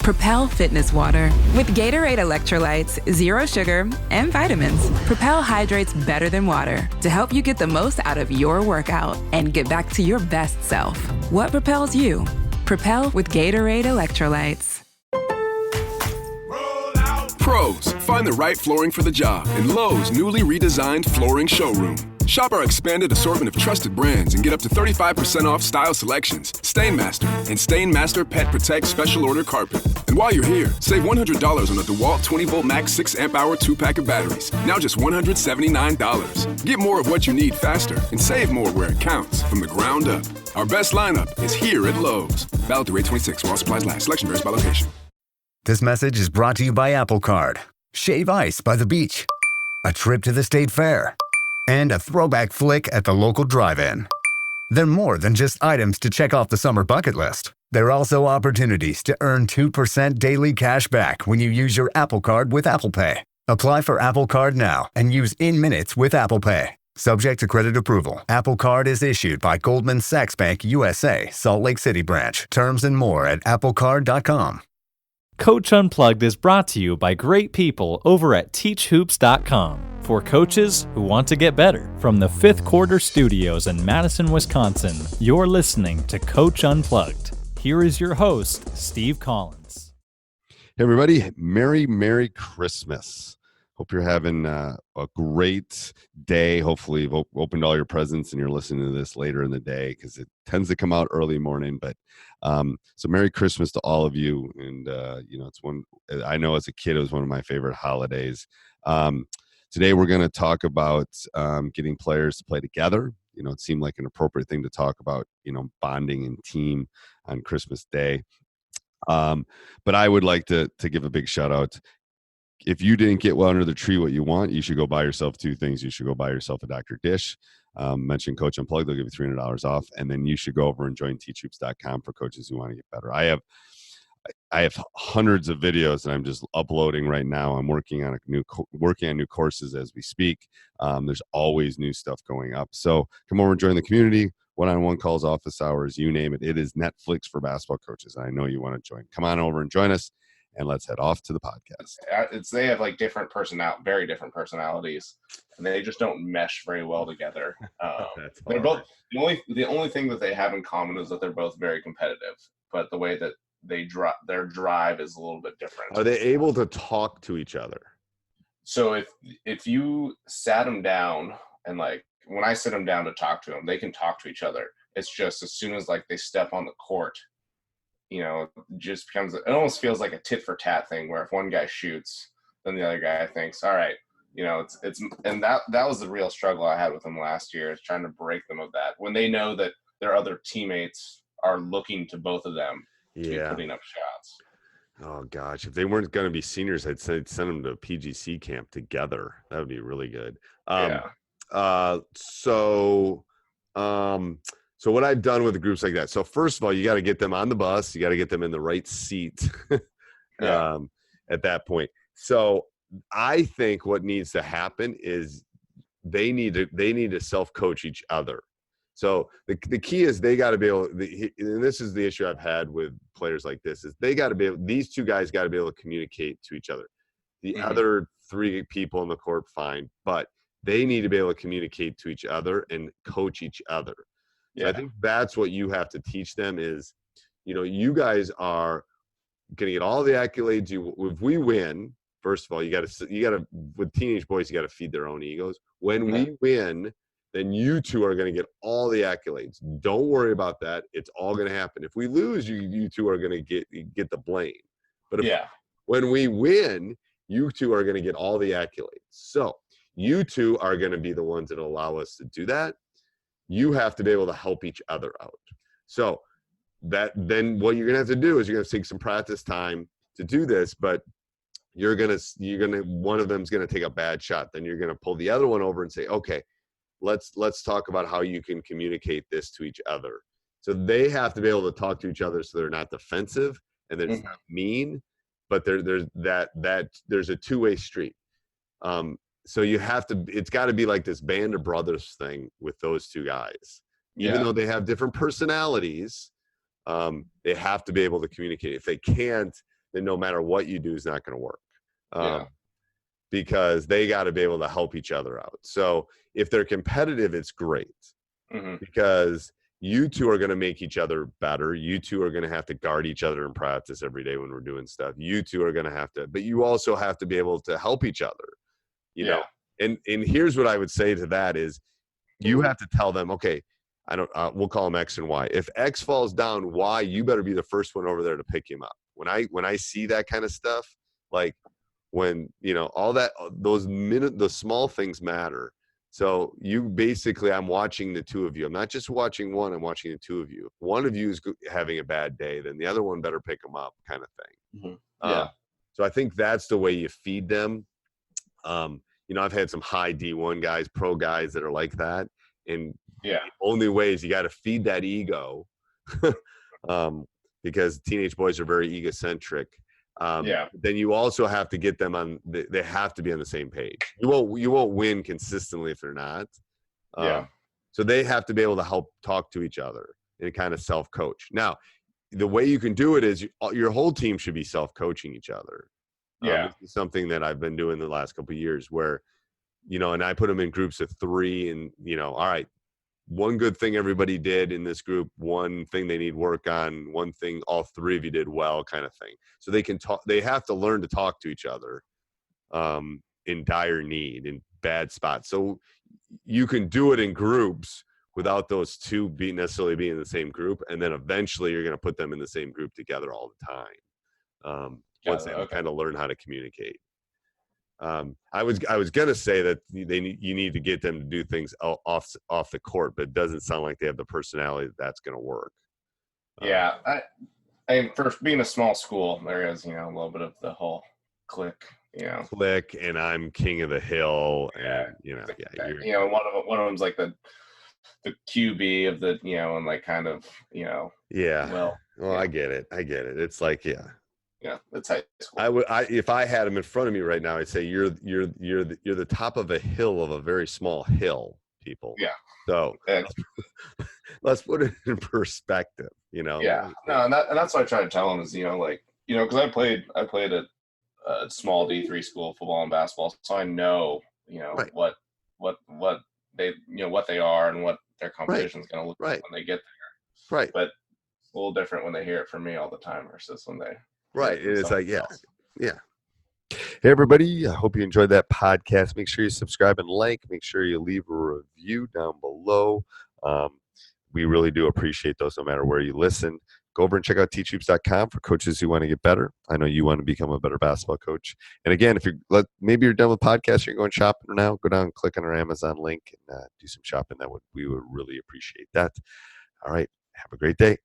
Propel Fitness Water. With Gatorade electrolytes, zero sugar, and vitamins, Propel hydrates better than water to help you get the most out of your workout and get back to your best self. What propels you? Propel with Gatorade electrolytes. Pros, find the right flooring for the job in Lowe's newly redesigned flooring showroom. Shop our expanded assortment of trusted brands and get up to 35% off style selections, Stainmaster, and Stainmaster Pet Protect Special Order Carpet. And while you're here, save $100 on a DeWalt 20-volt max 6-amp-hour 2-pack of batteries, now just $179. Get more of what you need faster and save more where it counts from the ground up. Our best lineup is here at Lowe's. Valid through 8/26 while supplies last. Selection varies by location. This message is brought to you by Apple Card. Shave ice by the beach. A trip to the state fair. And a throwback flick at the local drive-in. They're more than just items to check off the summer bucket list. They're also opportunities to earn 2% daily cash back when you use your Apple Card with Apple Pay. Apply for Apple Card now and use in minutes with Apple Pay. Subject to credit approval. Apple Card is issued by Goldman Sachs Bank USA, Salt Lake City branch. Terms and more at applecard.com. Coach Unplugged is brought to you by great people over at teachhoops.com for coaches who want to get better. From the Fifth Quarter Studios in Madison, Wisconsin, you're listening to Coach Unplugged. Here is your host, Steve Collins. Hey everybody, Merry Christmas. Hope you're having a great day. Hopefully you've opened all your presents and you're listening to this later in the day because it tends to come out early morning. But so Merry Christmas to all of you. And, it's one, I know as a kid, it was one of my favorite holidays. Today we're going to talk about getting players to play together. It seemed like an appropriate thing to talk about, bonding and team on Christmas Day. But I would like to give a big shout out. If you didn't get well under the tree what you want, you should go buy yourself two things. You should go buy yourself a Dr. Dish. Mention Coach Unplugged, they'll give you $300 off. And then you should go over and join teachhoops.com for coaches who want to get better. I have hundreds of videos that I'm just uploading right now. I'm working on new courses as we speak. There's always new stuff going up. So come over and join the community. One-on-one calls, office hours, you name it. It is Netflix for basketball coaches. I know you want to join. Come on over and join us. And let's head off to the podcast. They have like very different personalities, and they just don't mesh very well together. They're both the only thing that they have in common is that they're both very competitive, but the way that their drive is a little bit different. Are they able to talk to each other? So if you sat them down and like when I sit them down to talk to them, they can talk to each other. It's just as soon as like they step on the court, just becomes, it almost feels like a tit for tat thing where if one guy shoots, then the other guy thinks, all right, it's, and that was the real struggle I had with them last year, is trying to break them of that when they know that their other teammates are looking to both of them to be putting up shots. Oh gosh, if they weren't going to be seniors, I'd send them to a PGC camp together. That would be really good. So what I've done with groups like that. So first of all, you got to get them on the bus. You got to get them in the right seat at that point. So I think what needs to happen is they need to self-coach each other. So the key is they got to be able, and this is the issue I've had with players like this, is these two guys got to be able to communicate to each other. The other three people on the court, fine, but they need to be able to communicate to each other and coach each other. So I think that's what you have to teach them is, you guys are going to get all the accolades. If we win, first of all, you got to, with teenage boys, you got to feed their own egos. When we win, then you two are going to get all the accolades. Don't worry about that. It's all going to happen. If we lose, you two are going to get the blame. But when we win, you two are going to get all the accolades. So you two are going to be the ones that allow us to do that. You have to be able to help each other out. So then what you're going to have to do is you're going to take some practice time to do this, but one of them's going to take a bad shot. Then you're going to pull the other one over and say, okay, let's talk about how you can communicate this to each other. So they have to be able to talk to each other so they're not defensive and they're not mean, but there's a two-way street. So it's got to be like this band of brothers thing with those two guys. Even though they have different personalities, they have to be able to communicate. If they can't, then no matter what you do is not going to work. Because they got to be able to help each other out. So if they're competitive, it's great because you two are going to make each other better. You two are going to have to guard each other in practice every day when we're doing stuff. You two are going to have to, but you also have to be able to help each other, you know? And here's what I would say to that is you have to tell them, okay, we'll call them X and Y. If X falls down, Y, you better be the first one over there to pick him up. When I see that kind of stuff, like when, you know, all that, the small things matter. So you basically, I'm watching the two of you. I'm not just watching one, I'm watching the two of you. If one of you is having a bad day, then the other one better pick them up, kind of thing. So I think that's the way you feed them. You know, I've had some high D1 guys, pro guys that are like that. And the only way is you got to feed that ego because teenage boys are very egocentric. Then you also have to get them on, they have to be on the same page. You won't win consistently if they're not. So they have to be able to help talk to each other and kind of self-coach. Now, the way you can do it is your whole team should be self-coaching each other. This is something that I've been doing the last couple of years where, you know, and I put them in groups of 3 and, you know, all right, one good thing everybody did in this group, one thing they need work on, one thing all 3 of you did well, kind of thing. So they can talk, they have to learn to talk to each other in dire need, in bad spots. So you can do it in groups without those 2 necessarily being in the same group. And then eventually you're going to put them in the same group together all the time. Once they kind of learn how to communicate. I was going to say that you need to get them to do things off the court, but it doesn't sound like they have the personality that's going to work. I mean, for being a small school, there is, you know, a little bit of the whole clique, you know. Clique, and I'm king of the hill, and you know, one of them's like the QB of the, you know, and like kind of, you know. I get it. It's like that's high school. If I had him in front of me right now, I'd say you're the top of a hill of a very small hill, people. So let's put it in perspective, you know. No, and that's what I try to tell them is, you know, like, you know, because I played at a small D3 school, football and basketball, so I know, you know, what they, you know, what they are and what their competition is going to look like when they get there. But it's a little different when they hear it from me all the time versus when they. And it's like, Hey, everybody. I hope you enjoyed that podcast. Make sure you subscribe and like. Make sure you leave a review down below. We really do appreciate those no matter where you listen. Go over and check out teachhoops.com for coaches who want to get better. I know you want to become a better basketball coach. And again, if maybe you're done with podcasts, you're going shopping now, go down and click on our Amazon link and do some shopping. We would really appreciate that. All right. Have a great day.